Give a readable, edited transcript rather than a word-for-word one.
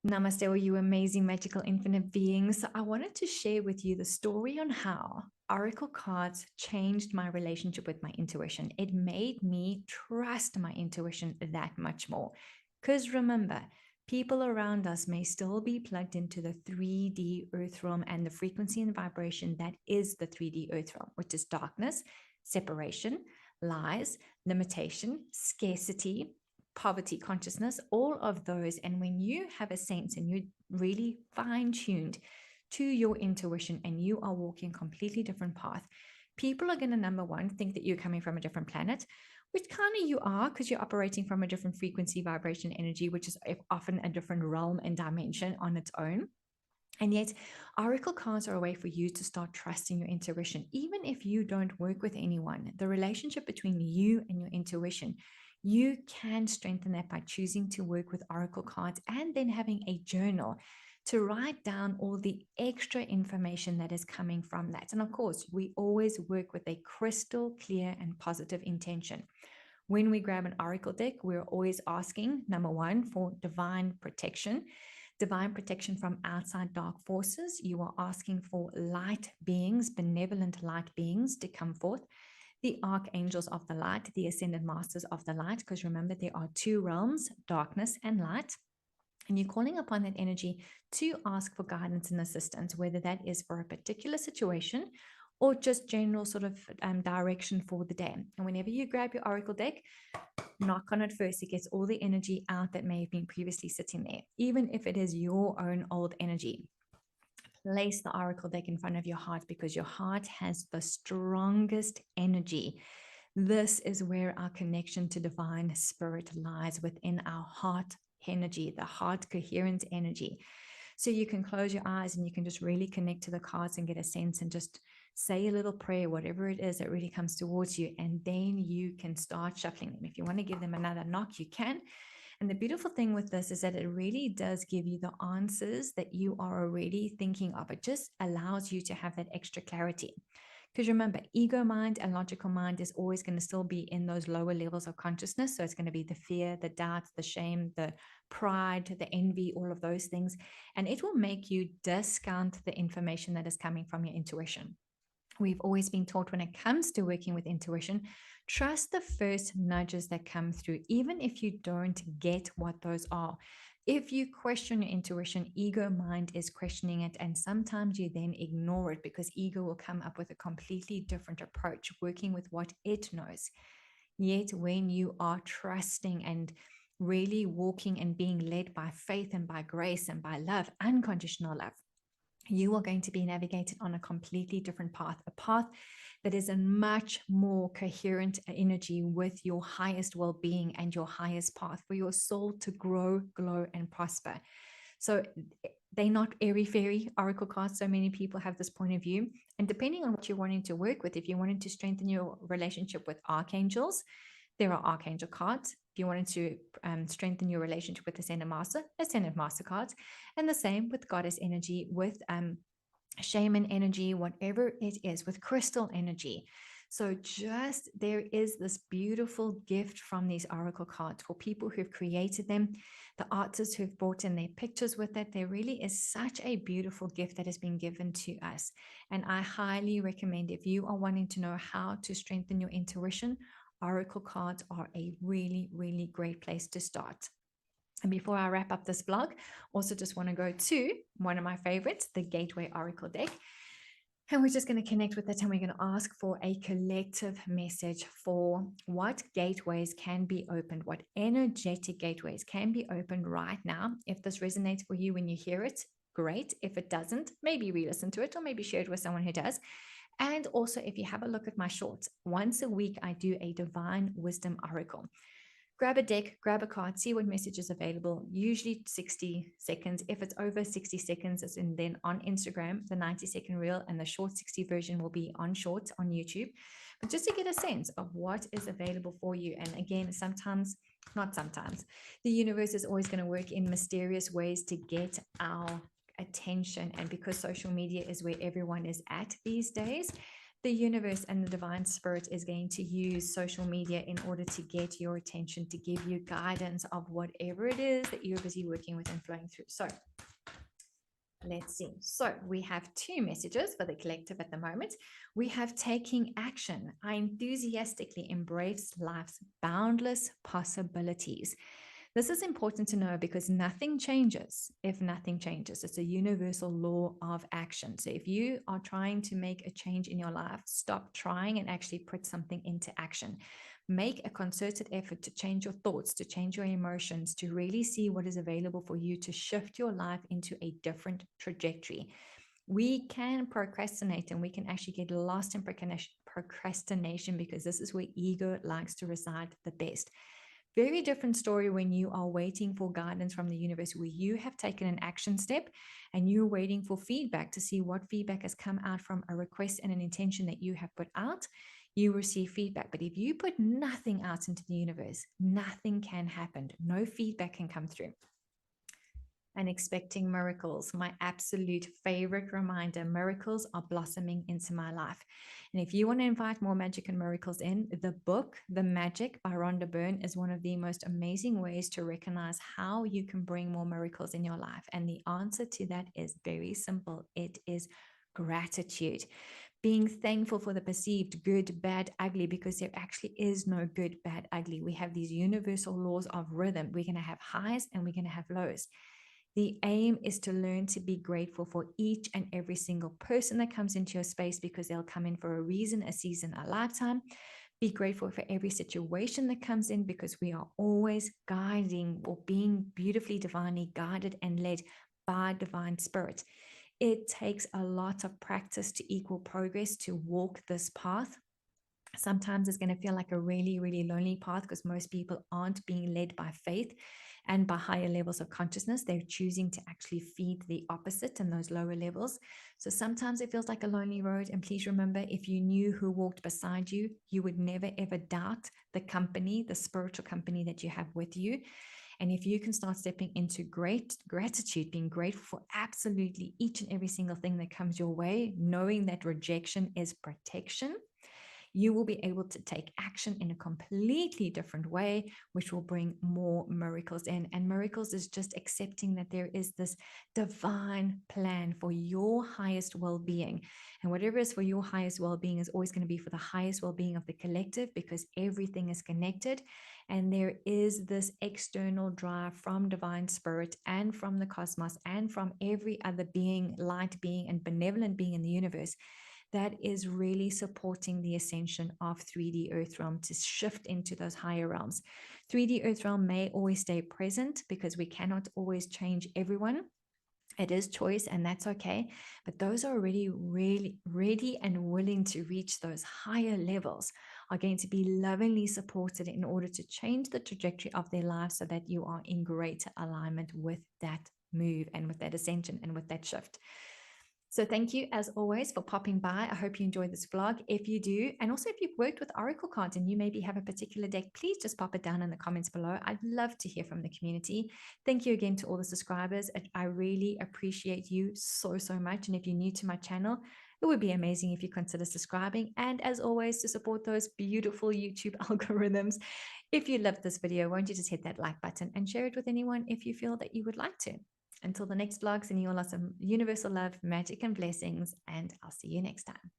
Namaste, all you amazing, magical, infinite beings. So I wanted to share with you the story on how Oracle cards changed my relationship with my intuition. It made me trust my intuition that much more. Because remember, people around us may still be plugged into the 3D earth realm and the frequency and vibration that is the 3D earth realm, which is darkness, separation, lies, limitation, scarcity, poverty consciousness, all of those. And when you have a sense and you're really fine tuned to your intuition and you are walking a completely different path, people are going to, number one, think that you're coming from a different planet, which kind of you are because you're operating from a different frequency, vibration, energy, which is often a different realm and dimension on its own. And yet, oracle cards are a way for you to start trusting your intuition. Even if you don't work with anyone, the relationship between you and your intuition, you can strengthen that by choosing to work with oracle cards and then having a journal to write down all the extra information that is coming from that. And of course, we always work with a crystal clear and positive intention. When we grab an oracle deck, we're always asking, number one, for divine protection from outside dark forces. You are asking for light beings, benevolent light beings to come forth, the archangels of the light, the ascended masters of the light, because remember, there are two realms, darkness and light. And you're calling upon that energy to ask for guidance and assistance, whether that is for a particular situation or just general sort of direction for the day. And whenever you grab your oracle deck, knock on it first. It gets all the energy out that may have been previously sitting there, even if it is your own old energy. Place the oracle deck in front of your heart because your heart has the strongest energy. This is where our connection to divine spirit lies, within our heart energy, the heart coherence energy. So you can close your eyes and you can just really connect to the cards and get a sense and just say a little prayer, whatever it is that really comes towards you. And then you can start shuffling them. If you want to give them another knock, you can. And the beautiful thing with this is that it really does give you the answers that you are already thinking of. It just allows you to have that extra clarity. Because remember, ego mind and logical mind is always going to still be in those lower levels of consciousness. So it's going to be the fear, the doubt, the shame, the pride, the envy, all of those things. And it will make you discount the information that is coming from your intuition. We've always been taught when it comes to working with intuition, trust the first nudges that come through, even if you don't get what those are. If you question your intuition, ego mind is questioning it. And sometimes you then ignore it because ego will come up with a completely different approach, working with what it knows. Yet when you are trusting and really walking and being led by faith and by grace and by love, unconditional love, you are going to be navigated on a completely different path, a path that is a much more coherent energy with your highest well-being and your highest path for your soul to grow, glow, and prosper. So they're not airy fairy oracle cards. So many people have this point of view. And depending on what you're wanting to work with, if you wanted to strengthen your relationship with archangels, there are archangel cards. If you wanted to strengthen your relationship with ascended master cards, and the same with goddess energy, with shaman energy, whatever it is, with crystal energy. So just there is this beautiful gift from these oracle cards for people who've created them, the artists who've brought in their pictures with it. There really is such a beautiful gift that has been given to us. And I highly recommend, if you are wanting to know how to strengthen your intuition, oracle cards are a really, really great place to start. And before I wrap up this blog, also just want to go to one of my favorites, the Gateway Oracle deck. And we're just going to connect with it, and we're going to ask for a collective message for what gateways can be opened, what energetic gateways can be opened right now. If this resonates for you when you hear it, great. If it doesn't, maybe re-listen to it or maybe share it with someone who does. And also, if you have a look at my shorts, once a week, I do a divine wisdom oracle. Grab a deck, grab a card, see what message is available, usually 60 seconds. If it's over 60 seconds, it's then on Instagram, the 90-second reel, and the short 60 version will be on shorts on YouTube. But just to get a sense of what is available for you. And again, not sometimes, the universe is always going to work in mysterious ways to get our attention. And because social media is where everyone is at these days, the universe and the divine spirit is going to use social media in order to get your attention, to give you guidance of whatever it is that you're busy working with and flowing through. So let's see. So we have two messages for the collective at the moment. We have taking action. I enthusiastically embrace life's boundless possibilities. This is important to know because nothing changes if nothing changes. It's a universal law of action. So if you are trying to make a change in your life, stop trying and actually put something into action. Make a concerted effort to change your thoughts, to change your emotions, to really see what is available for you to shift your life into a different trajectory. We can procrastinate and we can actually get lost in procrastination because this is where ego likes to reside the best. Very different story when you are waiting for guidance from the universe, where you have taken an action step and you're waiting for feedback to see what feedback has come out from a request and an intention that you have put out. You receive feedback. But if you put nothing out into the universe, nothing can happen. No feedback can come through. And expecting miracles, my absolute favorite reminder. Miracles are blossoming into my life. And if you want to invite more magic and miracles in, the book, The Magic by Rhonda Byrne, is one of the most amazing ways to recognize how you can bring more miracles in your life. And the answer to that is very simple. It is gratitude. Being thankful for the perceived good, bad, ugly, because there actually is no good, bad, ugly. We have these universal laws of rhythm. We're going to have highs and we're going to have lows. The aim is to learn to be grateful for each and every single person that comes into your space, because they'll come in for a reason, a season, a lifetime. Be grateful for every situation that comes in, because we are always guiding or being beautifully divinely guided and led by divine spirit. It takes a lot of practice to equal progress to walk this path. Sometimes it's going to feel like a really, really lonely path because most people aren't being led by faith and by higher levels of consciousness. They're choosing to actually feed the opposite and those lower levels. So sometimes it feels like a lonely road. And please remember, if you knew who walked beside you, you would never ever doubt the company, the spiritual company that you have with you. And if you can start stepping into great gratitude, being grateful for absolutely each and every single thing that comes your way, knowing that rejection is protection, you will be able to take action in a completely different way, which will bring more miracles in. And miracles is just accepting that there is this divine plan for your highest well-being. And whatever is for your highest well-being is always going to be for the highest well-being of the collective, because everything is connected. And there is this external drive from divine spirit and from the cosmos and from every other being, light being and benevolent being in the universe, that is really supporting the ascension of 3D Earth Realm to shift into those higher realms. 3D Earth Realm may always stay present because we cannot always change everyone. It is choice, and that's okay. But those are already really ready and willing to reach those higher levels are going to be lovingly supported in order to change the trajectory of their lives so that you are in greater alignment with that move and with that ascension and with that shift. So thank you as always for popping by. I hope you enjoyed this vlog. If you do, and also if you've worked with Oracle cards and you maybe have a particular deck, please just pop it down in the comments below. I'd love to hear from the community. Thank you again to all the subscribers. I really appreciate you so, so much. And if you're new to my channel, it would be amazing if you consider subscribing. And as always, to support those beautiful YouTube algorithms, if you loved this video, won't you just hit that like button and share it with anyone if you feel that you would like to. Until the next vlog, sending you all lots of universal love, magic, and blessings, and I'll see you next time.